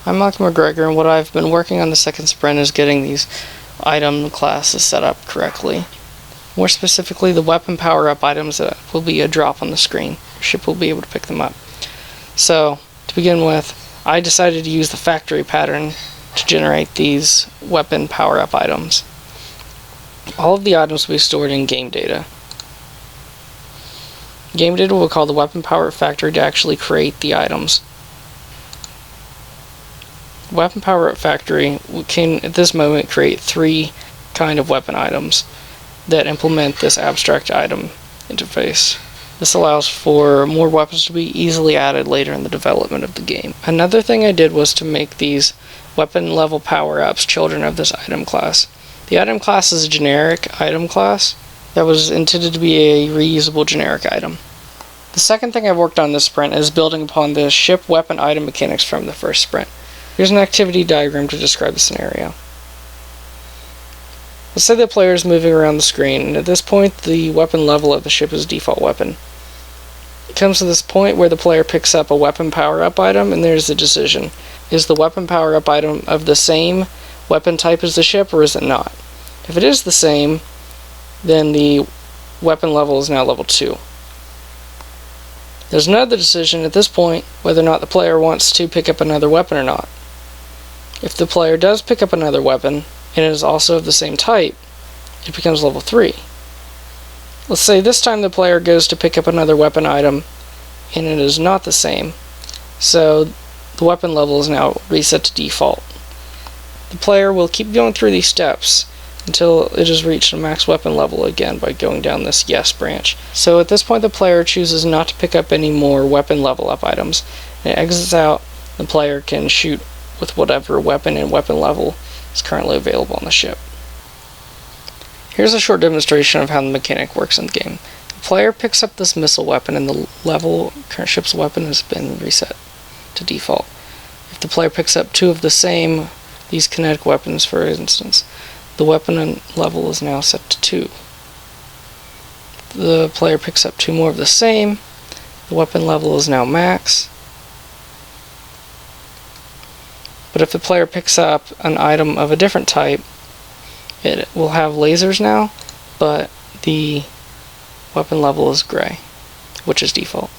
I'm Malcolm McGregor, and what I've been working on the second sprint is getting these item classes set up correctly. More specifically, the weapon power-up items that will be a drop on the screen. Your ship will be able to pick them up. So, to begin with, I decided to use the factory pattern to generate these weapon power-up items. All of the items will be stored in game data. Game data will call the weapon power-up factory to actually create the items. Weapon Power-Up Factory can, at this moment, create 3 kind of weapon items that implement this abstract item interface. This allows for more weapons to be easily added later in the development of the game. Another thing I did was to make these weapon level power-ups children of this item class. The item class is a generic item class that was intended to be a reusable generic item. The second thing I've worked on this sprint is building upon the ship weapon item mechanics from the first sprint. Here's an activity diagram to describe the scenario. Let's say the player is moving around the screen, and at this point the weapon level of the ship is default weapon. It comes to this point where the player picks up a weapon power-up item, and there's the decision. Is the weapon power-up item of the same weapon type as the ship, or is it not? If it is the same, then the weapon level is now level 2. There's another decision at this point whether or not the player wants to pick up another weapon or not. If the player does pick up another weapon, and it is also of the same type, it becomes level 3. Let's say this time the player goes to pick up another weapon item, and it is not the same, so the weapon level is now reset to default. The player will keep going through these steps until it has reached a max weapon level again by going down this yes branch. So at this point the player chooses not to pick up any more weapon level up items, and it exits out. The player can shoot with whatever weapon and weapon level is currently available on the ship. Here's a short demonstration of how the mechanic works in the game. The player picks up this missile weapon, and the level current ship's weapon has been reset to default. If the player picks up 2 of the same, these kinetic weapons for instance, the weapon level is now set to 2. The player picks up 2 more of the same, the weapon level is now max. But if the player picks up an item of a different type, it will have lasers now, but the weapon level is gray, which is default.